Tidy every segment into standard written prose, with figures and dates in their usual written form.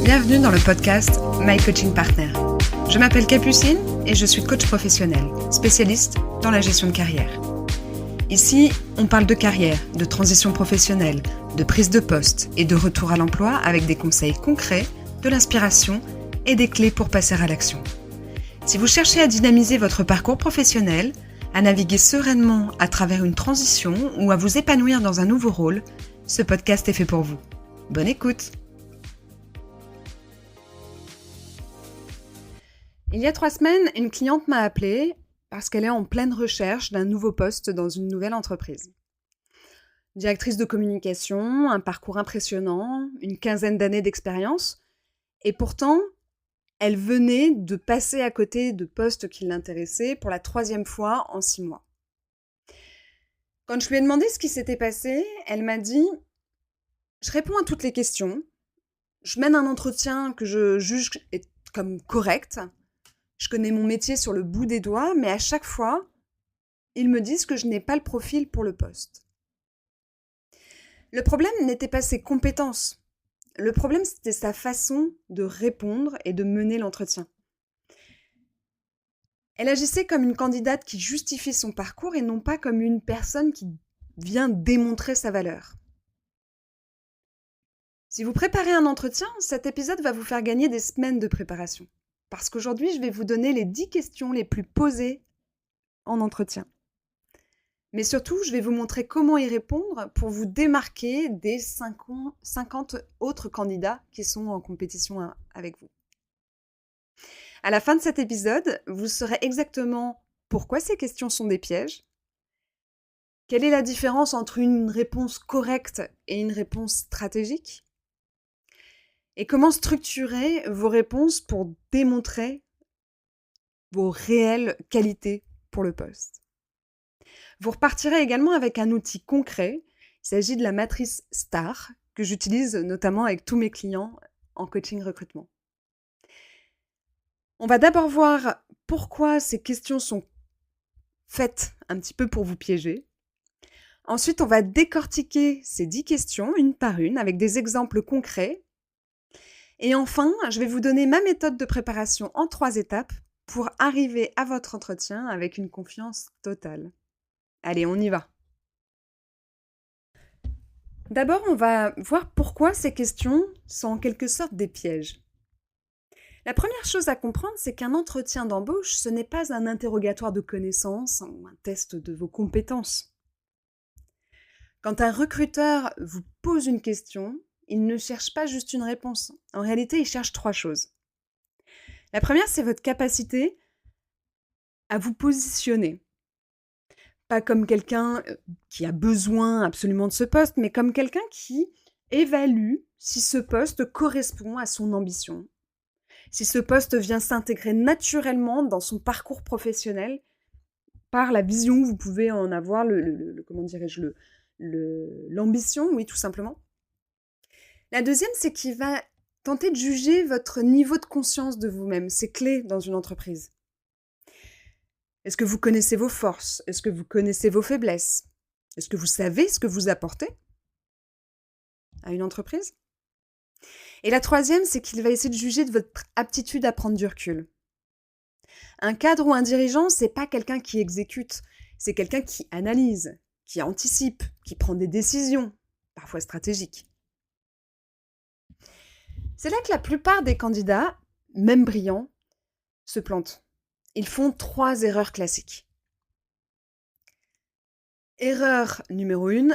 Bienvenue dans le podcast My Coaching Partner. Je m'appelle Capucine et je suis coach professionnel, spécialiste dans la gestion de carrière. Ici, on parle de carrière, de transition professionnelle, de prise de poste et de retour à l'emploi avec des conseils concrets, de l'inspiration et des clés pour passer à l'action. Si vous cherchez à dynamiser votre parcours professionnel, à naviguer sereinement à travers une transition ou à vous épanouir dans un nouveau rôle, ce podcast est fait pour vous. Bonne écoute! Il y a 3 semaines, une cliente m'a appelée parce qu'elle est en pleine recherche d'un nouveau poste dans une nouvelle entreprise. Directrice de communication, un parcours impressionnant, une 15aine d'années d'expérience, et pourtant, elle venait de passer à côté de postes qui l'intéressaient pour la 3e fois en 6 mois. Quand je lui ai demandé ce qui s'était passé, elle m'a dit « Je réponds à toutes les questions, je mène un entretien que je juge comme correct. Je connais mon métier sur le bout des doigts, mais à chaque fois, ils me disent que je n'ai pas le profil pour le poste. » Le problème n'était pas ses compétences. Le problème, c'était sa façon de répondre et de mener l'entretien. Elle agissait comme une candidate qui justifie son parcours et non pas comme une personne qui vient démontrer sa valeur. Si vous préparez un entretien, cet épisode va vous faire gagner des semaines de préparation. Parce qu'aujourd'hui, je vais vous donner les 10 questions les plus posées en entretien. Mais surtout, je vais vous montrer comment y répondre pour vous démarquer des 50 autres candidats qui sont en compétition avec vous. À la fin de cet épisode, vous saurez exactement pourquoi ces questions sont des pièges, quelle est la différence entre une réponse correcte et une réponse stratégique, et comment structurer vos réponses pour démontrer vos réelles qualités pour le poste. Vous repartirez également avec un outil concret. Il s'agit de la matrice STAR que j'utilise notamment avec tous mes clients en coaching recrutement. On va d'abord voir pourquoi ces questions sont faites un petit peu pour vous piéger. Ensuite, on va décortiquer ces 10 questions une par une avec des exemples concrets. Et enfin, je vais vous donner ma méthode de préparation en 3 étapes pour arriver à votre entretien avec une confiance totale. Allez, on y va. D'abord, on va voir pourquoi ces questions sont en quelque sorte des pièges. La première chose à comprendre, c'est qu'un entretien d'embauche, ce n'est pas un interrogatoire de connaissances ou un test de vos compétences. Quand un recruteur vous pose une question, il ne cherche pas juste une réponse. En réalité, il cherche 3 choses. La première, c'est votre capacité à vous positionner. Pas comme quelqu'un qui a besoin absolument de ce poste, mais comme quelqu'un qui évalue si ce poste correspond à son ambition, si ce poste vient s'intégrer naturellement dans son parcours professionnel par la vision que vous pouvez en avoir, l'ambition, oui, tout simplement. La deuxième, c'est qu'il va tenter de juger votre niveau de conscience de vous-même. C'est clé dans une entreprise. Est-ce que vous connaissez vos forces? Est-ce que vous connaissez vos faiblesses? Est-ce que vous savez ce que vous apportez à une entreprise? Et la troisième, c'est qu'il va essayer de juger de votre aptitude à prendre du recul. Un cadre ou un dirigeant, c'est pas quelqu'un qui exécute, c'est quelqu'un qui analyse, qui anticipe, qui prend des décisions, parfois stratégiques. C'est là que la plupart des candidats, même brillants, se plantent. Ils font 3 erreurs classiques. Erreur numéro 1,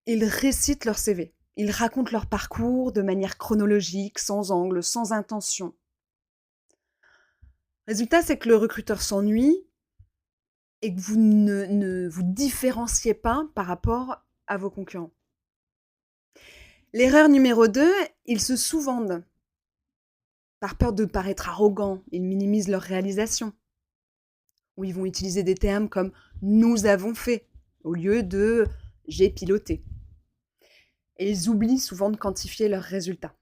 ils récitent leur CV. Ils racontent leur parcours de manière chronologique, sans angle, sans intention. Résultat, c'est que le recruteur s'ennuie et que vous ne vous différenciez pas par rapport à vos concurrents. L'erreur numéro 2, ils se sous-vendent. Par peur de paraître arrogants, ils minimisent leur réalisation. Ou ils vont utiliser des termes comme « nous avons fait » au lieu de « j'ai piloté ». Et ils oublient souvent de quantifier leurs résultats.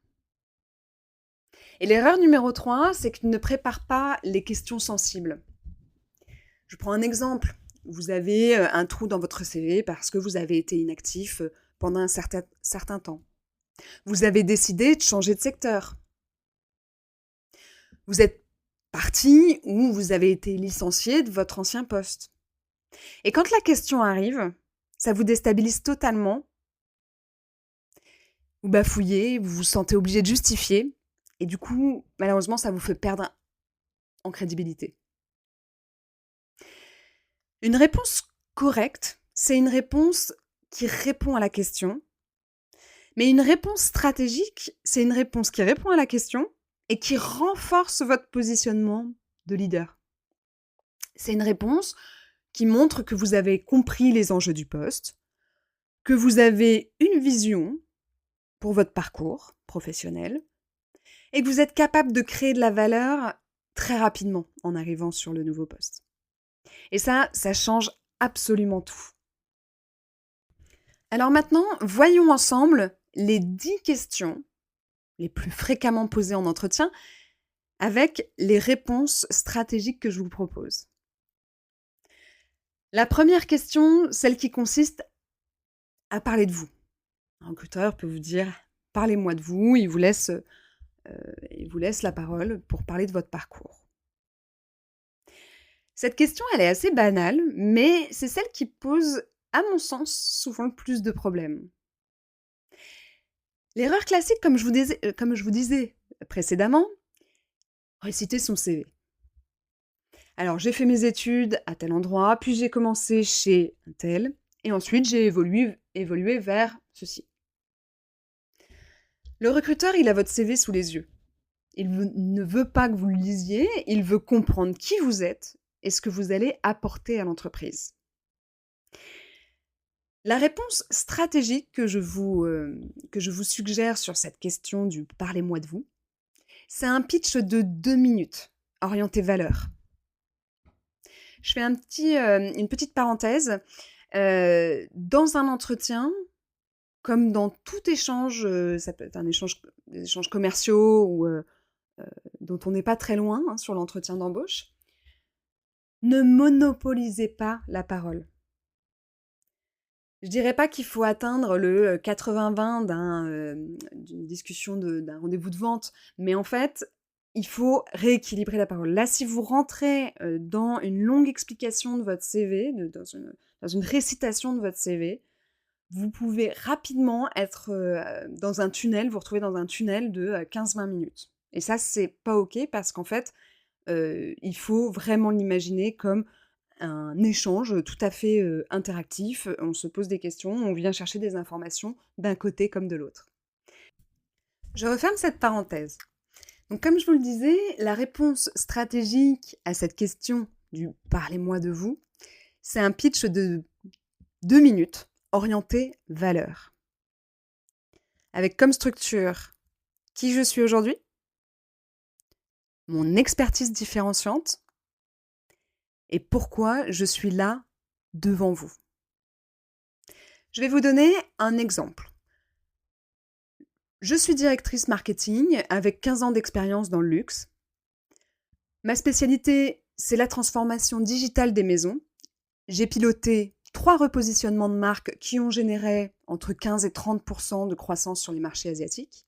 Et l'erreur numéro 3, c'est qu'ils ne préparent pas les questions sensibles. Je prends un exemple. Vous avez un trou dans votre CV parce que vous avez été inactif pendant un certain temps. Vous avez décidé de changer de secteur. Vous êtes parti ou vous avez été licencié de votre ancien poste. Et quand la question arrive, ça vous déstabilise totalement. Vous bafouillez, vous vous sentez obligé de justifier. Et du coup, malheureusement, ça vous fait perdre en crédibilité. Une réponse correcte, c'est une réponse qui répond à la question. Mais une réponse stratégique, c'est une réponse qui répond à la question et qui renforce votre positionnement de leader. C'est une réponse qui montre que vous avez compris les enjeux du poste, que vous avez une vision pour votre parcours professionnel et que vous êtes capable de créer de la valeur très rapidement en arrivant sur le nouveau poste. Et ça change absolument tout. Alors maintenant, voyons ensemble les 10 questions les plus fréquemment posées en entretien avec les réponses stratégiques que je vous propose. La première question, celle qui consiste à parler de vous. Un recruteur peut vous dire « parlez-moi de vous », il vous laisse la parole pour parler de votre parcours. Cette question, elle est assez banale, mais c'est celle qui pose, à mon sens, souvent le plus de problèmes. L'erreur classique, comme je vous disais précédemment, réciter son CV. Alors, j'ai fait mes études à tel endroit, puis j'ai commencé chez un tel, et ensuite j'ai évolué vers ceci. Le recruteur, il a votre CV sous les yeux. Il ne veut pas que vous le lisiez, il veut comprendre qui vous êtes et ce que vous allez apporter à l'entreprise. La réponse stratégique que je vous suggère sur cette question du « parlez-moi de vous », c'est un pitch de 2 minutes, orienté valeur. Je fais une petite parenthèse. Dans un entretien, comme dans tout échange, ça peut être des échanges commerciaux ou dont on n'est pas très loin sur l'entretien d'embauche, ne monopolisez pas la parole. Je dirais pas qu'il faut atteindre le 80-20 d'une discussion, d'un rendez-vous de vente, mais en fait, il faut rééquilibrer la parole. Là, si vous rentrez dans une longue explication de votre CV, dans une récitation de votre CV, vous pouvez rapidement être dans un tunnel, vous retrouver dans un tunnel de 15-20 minutes. Et ça, c'est pas OK parce qu'en fait, il faut vraiment l'imaginer comme un échange tout à fait interactif. On se pose des questions, on vient chercher des informations d'un côté comme de l'autre. Je referme cette parenthèse. Donc, comme je vous le disais, la réponse stratégique à cette question du « parlez-moi de vous », c'est un pitch de 2 minutes orienté valeur. Avec comme structure qui je suis aujourd'hui, mon expertise différenciante et pourquoi je suis là devant vous. Je vais vous donner un exemple. Je suis directrice marketing avec 15 ans d'expérience dans le luxe. Ma spécialité, c'est la transformation digitale des maisons. J'ai piloté 3 repositionnements de marques qui ont généré entre 15 et 30% de croissance sur les marchés asiatiques.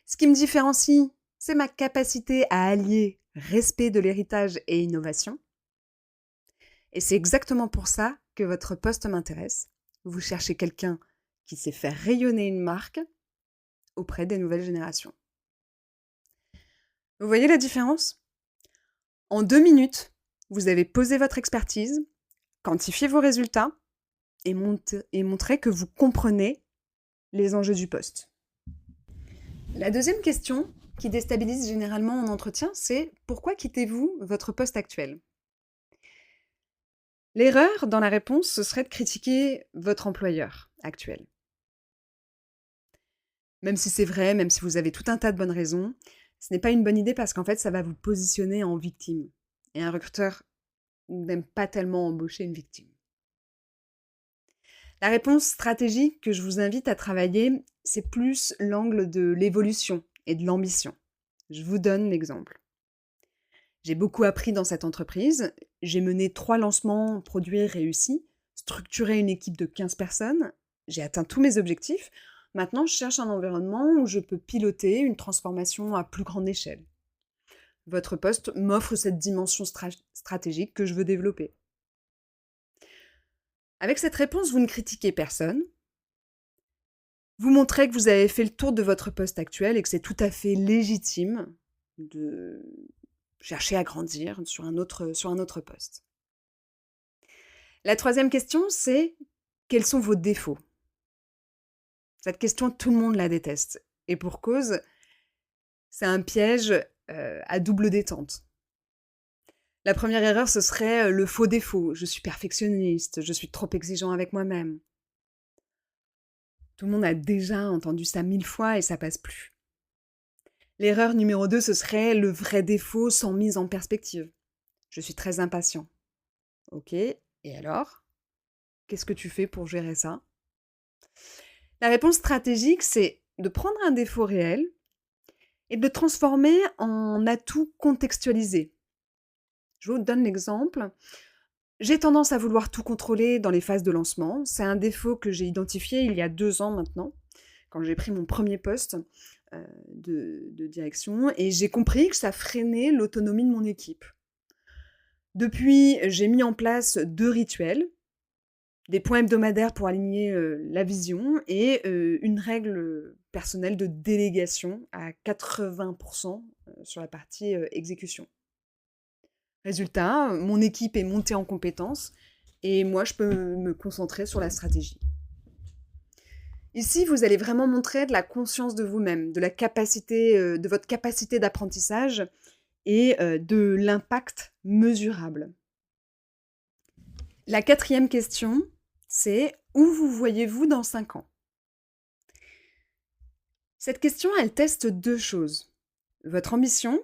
Ce qui me différencie, c'est ma capacité à allier respect de l'héritage et innovation. Et c'est exactement pour ça que votre poste m'intéresse. Vous cherchez quelqu'un qui sait faire rayonner une marque auprès des nouvelles générations. Vous voyez la différence ? En 2 minutes, vous avez posé votre expertise, quantifié vos résultats et montré que vous comprenez les enjeux du poste. La deuxième question qui déstabilise généralement en entretien, c'est pourquoi quittez-vous votre poste actuel ? L'erreur dans la réponse, ce serait de critiquer votre employeur actuel. Même si c'est vrai, même si vous avez tout un tas de bonnes raisons, ce n'est pas une bonne idée parce qu'en fait, ça va vous positionner en victime. Et un recruteur n'aime pas tellement embaucher une victime. La réponse stratégique que je vous invite à travailler, c'est plus l'angle de l'évolution et de l'ambition. Je vous donne l'exemple. J'ai beaucoup appris dans cette entreprise. J'ai mené 3 lancements produits réussis, structuré une équipe de 15 personnes. J'ai atteint tous mes objectifs. Maintenant, je cherche un environnement où je peux piloter une transformation à plus grande échelle. Votre poste m'offre cette dimension stratégique que je veux développer. Avec cette réponse, vous ne critiquez personne. Vous montrez que vous avez fait le tour de votre poste actuel et que c'est tout à fait légitime de chercher à grandir sur un autre poste. La troisième question, c'est quels sont vos défauts? Cette question, tout le monde la déteste. Et pour cause, c'est un piège à double détente. La première erreur, ce serait le faux défaut. Je suis perfectionniste, je suis trop exigeant avec moi-même. Tout le monde a déjà entendu ça 1000 fois et ça passe plus. L'erreur numéro 2, ce serait le vrai défaut sans mise en perspective. Je suis très impatient. Ok, et alors? Qu'est-ce que tu fais pour gérer ça? La réponse stratégique, c'est de prendre un défaut réel et de le transformer en atout contextualisé. Je vous donne l'exemple. J'ai tendance à vouloir tout contrôler dans les phases de lancement. C'est un défaut que j'ai identifié il y a 2 ans maintenant, quand j'ai pris mon premier poste de direction, et j'ai compris que ça freinait l'autonomie de mon équipe. Depuis, j'ai mis en place 2 rituels, des points hebdomadaires pour aligner la vision et une règle personnelle de délégation à 80% sur la partie exécution. Résultat, mon équipe est montée en compétences et moi, je peux me concentrer sur la stratégie. Ici, vous allez vraiment montrer de la conscience de vous-même, de votre capacité d'apprentissage et de l'impact mesurable. La 4e question, c'est où vous voyez-vous dans 5 ans? Cette question, elle teste 2 choses. Votre ambition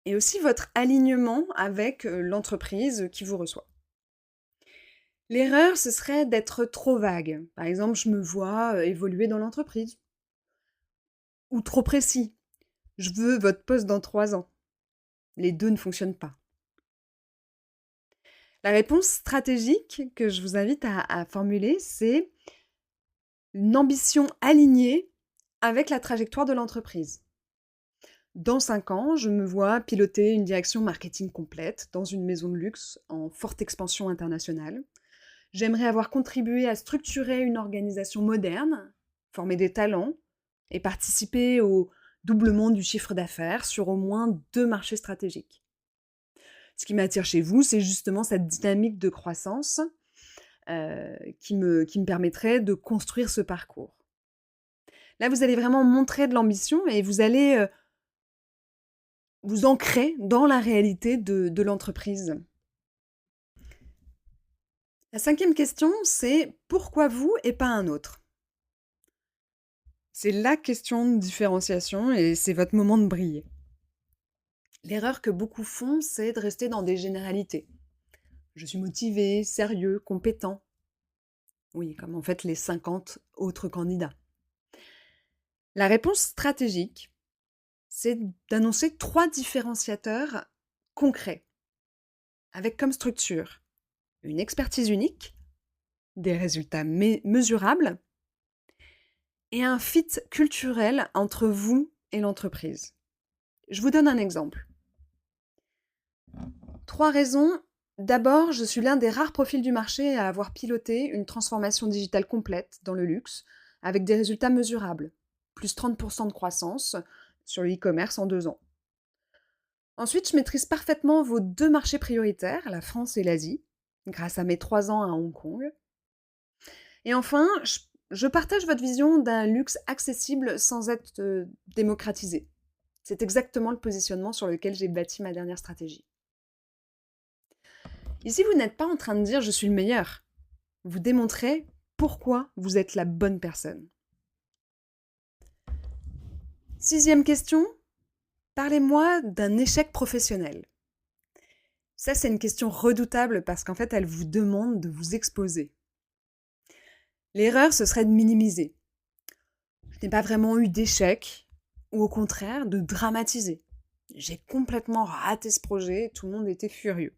et aussi votre alignement avec l'entreprise qui vous reçoit. L'erreur, ce serait d'être trop vague. Par exemple, je me vois évoluer dans l'entreprise. Ou trop précis. Je veux votre poste dans 3 ans. Les 2 ne fonctionnent pas. La réponse stratégique que je vous invite à formuler, c'est une ambition alignée avec la trajectoire de l'entreprise. Dans 5 ans, je me vois piloter une direction marketing complète dans une maison de luxe en forte expansion internationale. J'aimerais avoir contribué à structurer une organisation moderne, former des talents et participer au doublement du chiffre d'affaires sur au moins 2 marchés stratégiques. Ce qui m'attire chez vous, c'est justement cette dynamique de croissance qui me permettrait de construire ce parcours. Là, vous allez vraiment montrer de l'ambition et vous allez vous ancrer dans la réalité de l'entreprise. La 5e question, c'est pourquoi vous et pas un autre? C'est la question de différenciation et c'est votre moment de briller. L'erreur que beaucoup font, c'est de rester dans des généralités. Je suis motivé, sérieux, compétent. Oui, comme en fait les 50 autres candidats. La réponse stratégique, c'est d'annoncer 3 différenciateurs concrets, avec comme structure une expertise unique, des résultats mesurables et un fit culturel entre vous et l'entreprise. Je vous donne un exemple. 3 raisons. D'abord, je suis l'un des rares profils du marché à avoir piloté une transformation digitale complète dans le luxe, avec des résultats mesurables, plus 30% de croissance sur le e-commerce en 2 ans. Ensuite, je maîtrise parfaitement vos 2 marchés prioritaires, la France et l'Asie, grâce à mes 3 ans à Hong Kong. Et enfin, je partage votre vision d'un luxe accessible sans être démocratisé. C'est exactement le positionnement sur lequel j'ai bâti ma dernière stratégie. Ici, vous n'êtes pas en train de dire « je suis le meilleur ». Vous démontrez pourquoi vous êtes la bonne personne. 6e question, parlez-moi d'un échec professionnel. Ça, c'est une question redoutable parce qu'en fait, elle vous demande de vous exposer. L'erreur, ce serait de minimiser. Je n'ai pas vraiment eu d'échec, ou au contraire, de dramatiser. J'ai complètement raté ce projet, tout le monde était furieux.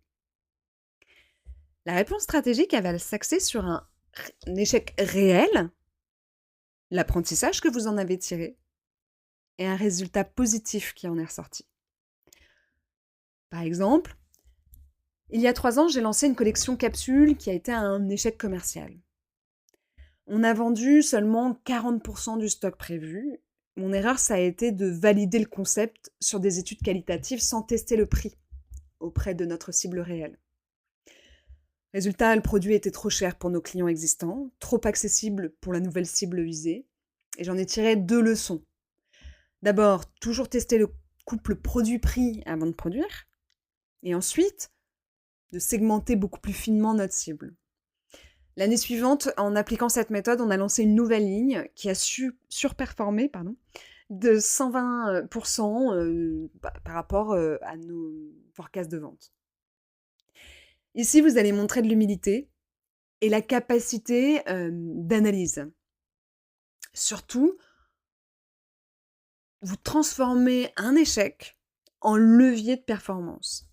La réponse stratégique, elle va s'axer sur un échec réel, l'apprentissage que vous en avez tiré, et un résultat positif qui en est ressorti. Par exemple, il y a 3 ans, j'ai lancé une collection capsule qui a été un échec commercial. On a vendu seulement 40% du stock prévu. Mon erreur, ça a été de valider le concept sur des études qualitatives sans tester le prix auprès de notre cible réelle. Résultat, le produit était trop cher pour nos clients existants, trop accessible pour la nouvelle cible visée, et j'en ai tiré 2 leçons. D'abord, toujours tester le couple produit-prix avant de produire, et ensuite, de segmenter beaucoup plus finement notre cible. L'année suivante, en appliquant cette méthode, on a lancé une nouvelle ligne qui a surperformé de 120% par rapport à nos forecasts de vente. Ici, vous allez montrer de l'humilité et la capacité d'analyse. Surtout, vous transformez un échec en levier de performance.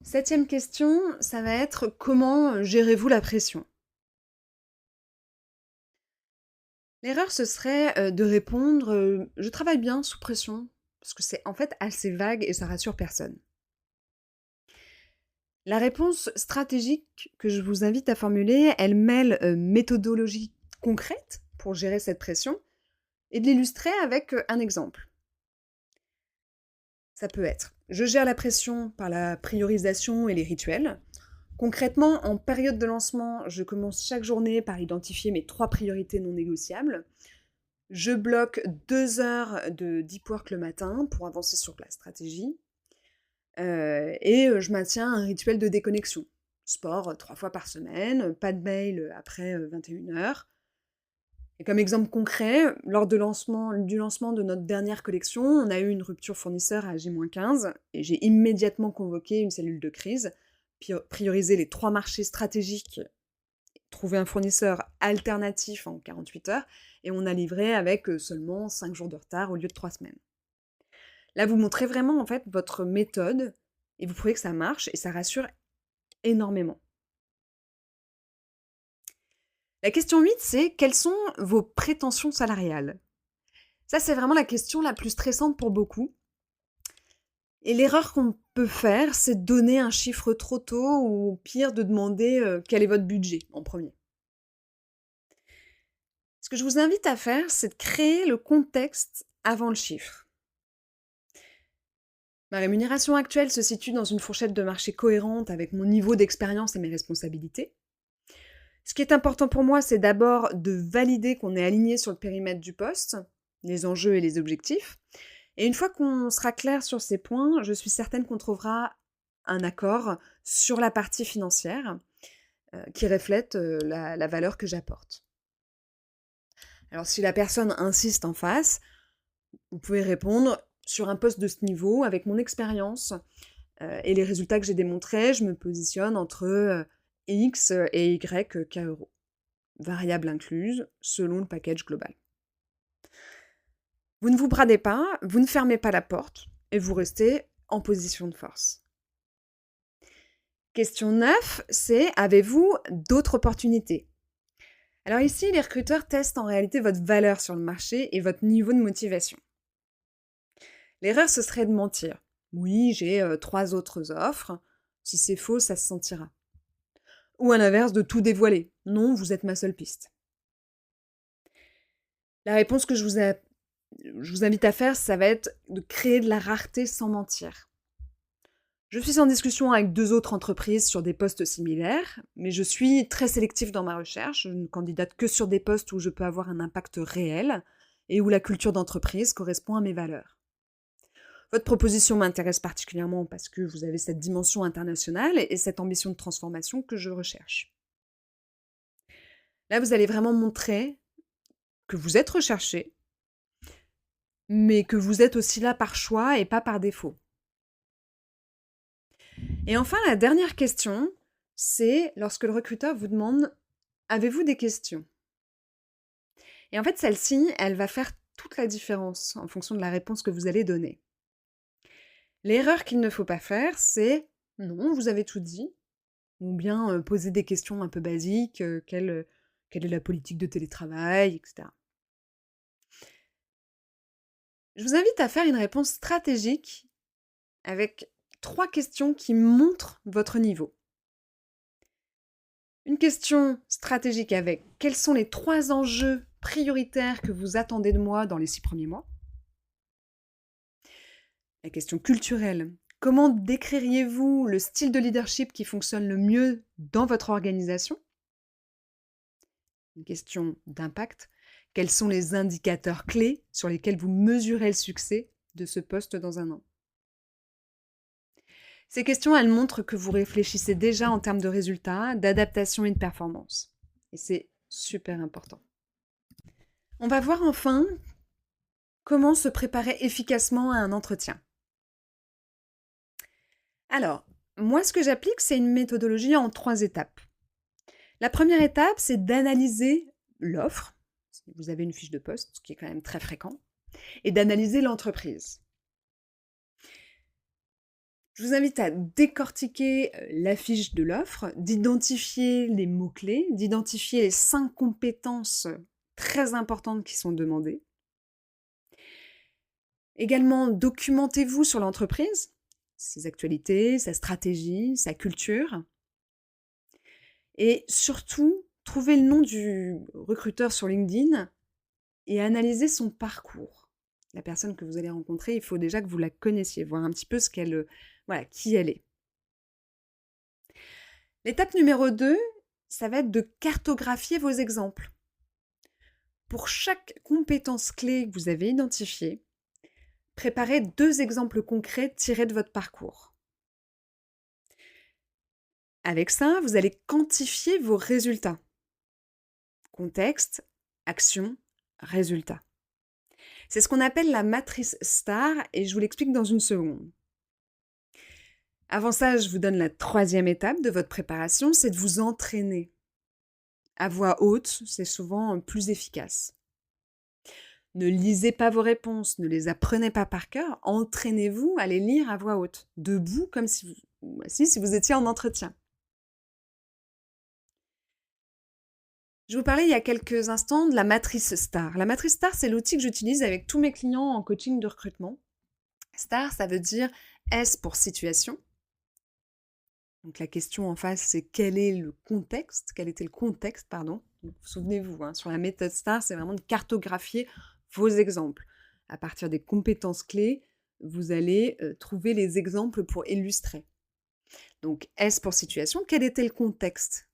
7e question, ça va être comment gérez-vous la pression? L'erreur, ce serait de répondre je travaille bien sous pression, parce que c'est en fait assez vague et ça rassure personne. La réponse stratégique que je vous invite à formuler, elle mêle méthodologie concrète pour gérer cette pression et de l'illustrer avec un exemple. Ça peut être je gère la pression par la priorisation et les rituels. Concrètement, en période de lancement, je commence chaque journée par identifier mes 3 priorités non négociables. Je bloque 2 heures de deep work le matin pour avancer sur la stratégie. Et je maintiens un rituel de déconnexion. Sport 3 fois par semaine, pas de mail après 21h. Et comme exemple concret, lors du lancement de notre dernière collection, on a eu une rupture fournisseur à J-15 et j'ai immédiatement convoqué une cellule de crise, priorisé les 3 marchés stratégiques, trouvé un fournisseur alternatif en 48 heures et on a livré avec seulement 5 jours de retard au lieu de 3 semaines. Là, vous montrez vraiment en fait votre méthode et vous prouvez que ça marche et ça rassure énormément. La question 8, c'est quelles sont vos prétentions salariales? Ça, c'est vraiment la question la plus stressante pour beaucoup. Et l'erreur qu'on peut faire, c'est de donner un chiffre trop tôt ou au pire de demander quel est votre budget en premier. Ce que je vous invite à faire, c'est de créer le contexte avant le chiffre. Ma rémunération actuelle se situe dans une fourchette de marché cohérente avec mon niveau d'expérience et mes responsabilités. Ce qui est important pour moi, c'est d'abord de valider qu'on est aligné sur le périmètre du poste, les enjeux et les objectifs. Et une fois qu'on sera clair sur ces points, je suis certaine qu'on trouvera un accord sur la partie financière qui reflète la valeur que j'apporte. Alors si la personne insiste en face, vous pouvez répondre sur un poste de ce niveau, avec mon expérience et les résultats que j'ai démontrés, je me positionne entre X et Y K euros, variables incluses, selon le package global. Vous ne vous bradez pas, vous ne fermez pas la porte, et vous restez en position de force. Question 9, c'est avez-vous d'autres opportunités? Alors ici, les recruteurs testent en réalité votre valeur sur le marché et votre niveau de motivation. L'erreur, ce serait de mentir. Oui, j'ai 3 autres offres. Si c'est faux, ça se sentira. Ou à l'inverse, de tout dévoiler. Non, vous êtes ma seule piste. La réponse que je vous invite à faire, ça va être de créer de la rareté sans mentir. Je suis en discussion avec 2 autres entreprises sur des postes similaires, mais je suis très sélective dans ma recherche. Je ne candidate que sur des postes où je peux avoir un impact réel et où la culture d'entreprise correspond à mes valeurs. Votre proposition m'intéresse particulièrement parce que vous avez cette dimension internationale et cette ambition de transformation que je recherche. Là, vous allez vraiment montrer que vous êtes recherché, mais que vous êtes aussi là par choix et pas par défaut. Et enfin, la dernière question, c'est lorsque le recruteur vous demande « Avez-vous des questions ?» Et en fait, celle-ci, elle va faire toute la différence en fonction de la réponse que vous allez donner. L'erreur qu'il ne faut pas faire, c'est « Non, vous avez tout dit » ou bien poser des questions un peu basiques, quelle est la politique de télétravail, etc. Je vous invite à faire une réponse stratégique avec 3 questions qui montrent votre niveau. Une question stratégique avec quels sont les 3 enjeux prioritaires que vous attendez de moi dans les 6 premiers mois. La question culturelle, comment décririez-vous le style de leadership qui fonctionne le mieux dans votre organisation? Une question d'impact, quels sont les indicateurs clés sur lesquels vous mesurez le succès de ce poste dans un an? Ces questions, elles montrent que vous réfléchissez déjà en termes de résultats, d'adaptation et de performance. Et c'est super important. On va voir enfin comment se préparer efficacement à un entretien. Alors, moi, ce que j'applique, c'est une méthodologie en 3 étapes. La première étape, c'est d'analyser l'offre, si vous avez une fiche de poste, ce qui est quand même très fréquent, et d'analyser l'entreprise. Je vous invite à décortiquer la fiche de l'offre, d'identifier les mots-clés, d'identifier les 5 compétences très importantes qui sont demandées. Également, documentez-vous sur l'entreprise, ses actualités, sa stratégie, sa culture. Et surtout, trouvez le nom du recruteur sur LinkedIn et analysez son parcours. La personne que vous allez rencontrer, il faut déjà que vous la connaissiez, voir un petit peu qui elle est. L'étape numéro 2, ça va être de cartographier vos exemples. Pour chaque compétence clé que vous avez identifiée, préparez 2 exemples concrets tirés de votre parcours. Avec ça, vous allez quantifier vos résultats. Contexte, action, résultat. C'est ce qu'on appelle la matrice STAR et je vous l'explique dans une seconde. Avant ça, je vous donne la 3e étape de votre préparation, c'est de vous entraîner. À voix haute, c'est souvent plus efficace. Ne lisez pas vos réponses, ne les apprenez pas par cœur, entraînez-vous à les lire à voix haute, debout comme si vous étiez en entretien. Je vous parlais il y a quelques instants de la matrice STAR. La matrice STAR, c'est l'outil que j'utilise avec tous mes clients en coaching de recrutement. STAR, ça veut dire S pour situation. Donc la question en face, c'est quel était le contexte, pardon. Souvenez-vous, sur la méthode STAR, c'est vraiment de cartographier vos exemples. À partir des compétences clés, vous allez trouver les exemples pour illustrer. Donc S pour situation, quel était le contexte?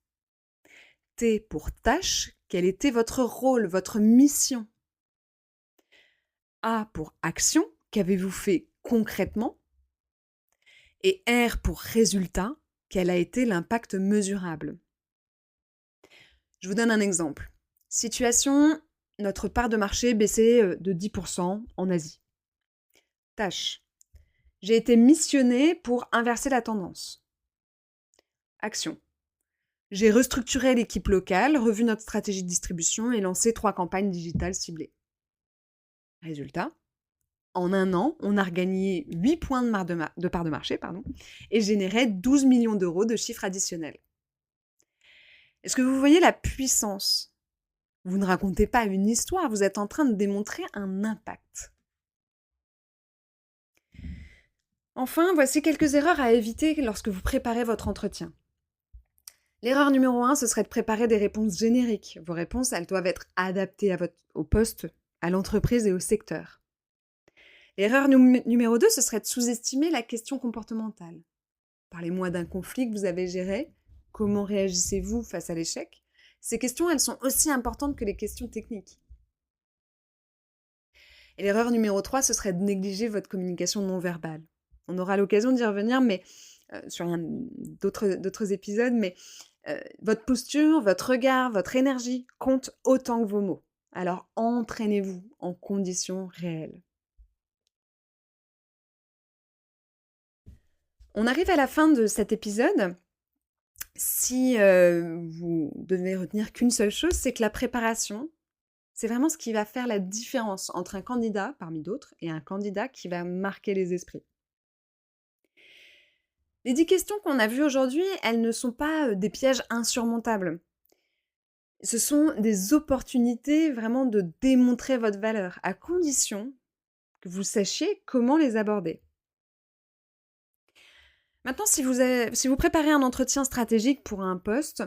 T pour tâche, quel était votre rôle, votre mission? A pour action, qu'avez-vous fait concrètement? Et R pour résultat, quel a été l'impact mesurable? Je vous donne un exemple. Situation, notre part de marché baissait de 10% en Asie. Tâche, j'ai été missionnée pour inverser la tendance. Action, j'ai restructuré l'équipe locale, revu notre stratégie de distribution et lancé 3 campagnes digitales ciblées. Résultat, en un an, on a regagné 8 points de part de marché et généré 12 millions d'euros de chiffre additionnel. Est-ce que vous voyez la puissance? Vous ne racontez pas une histoire, vous êtes en train de démontrer un impact. Enfin, voici quelques erreurs à éviter lorsque vous préparez votre entretien. L'erreur numéro 1, ce serait de préparer des réponses génériques. Vos réponses, elles doivent être adaptées au poste, à l'entreprise et au secteur. L'erreur numéro 2, ce serait de sous-estimer la question comportementale. Parlez-moi d'un conflit que vous avez géré. Comment réagissez-vous face à l'échec? Ces questions, elles sont aussi importantes que les questions techniques. Et l'erreur numéro 3, ce serait de négliger votre communication non verbale. On aura l'occasion d'y revenir sur d'autres épisodes, mais votre posture, votre regard, votre énergie comptent autant que vos mots. Alors entraînez-vous en conditions réelles. On arrive à la fin de cet épisode. Si vous devez retenir qu'une seule chose, c'est que la préparation, c'est vraiment ce qui va faire la différence entre un candidat parmi d'autres et un candidat qui va marquer les esprits. Les 10 questions qu'on a vues aujourd'hui, elles ne sont pas des pièges insurmontables. Ce sont des opportunités vraiment de démontrer votre valeur, à condition que vous sachiez comment les aborder. Maintenant, si vous préparez un entretien stratégique pour un poste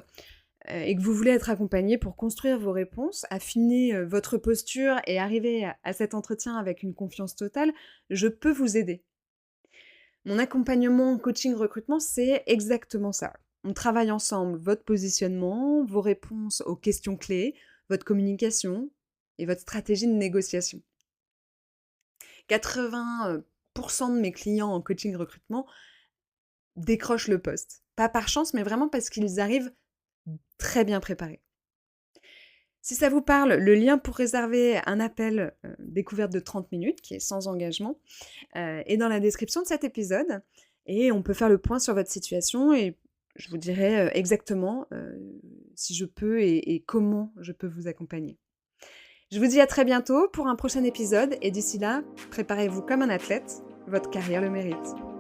et que vous voulez être accompagné pour construire vos réponses, affiner votre posture et arriver à cet entretien avec une confiance totale, je peux vous aider. Mon accompagnement coaching recrutement, c'est exactement ça. On travaille ensemble votre positionnement, vos réponses aux questions clés, votre communication et votre stratégie de négociation. 80% de mes clients en coaching recrutement décrochent le poste. Pas par chance, mais vraiment parce qu'ils arrivent très bien préparés. Si ça vous parle, le lien pour réserver un appel découverte de 30 minutes, qui est sans engagement, est dans la description de cet épisode. Et on peut faire le point sur votre situation et je vous dirai exactement si je peux et comment je peux vous accompagner. Je vous dis à très bientôt pour un prochain épisode et d'ici là, préparez-vous comme un athlète, votre carrière le mérite.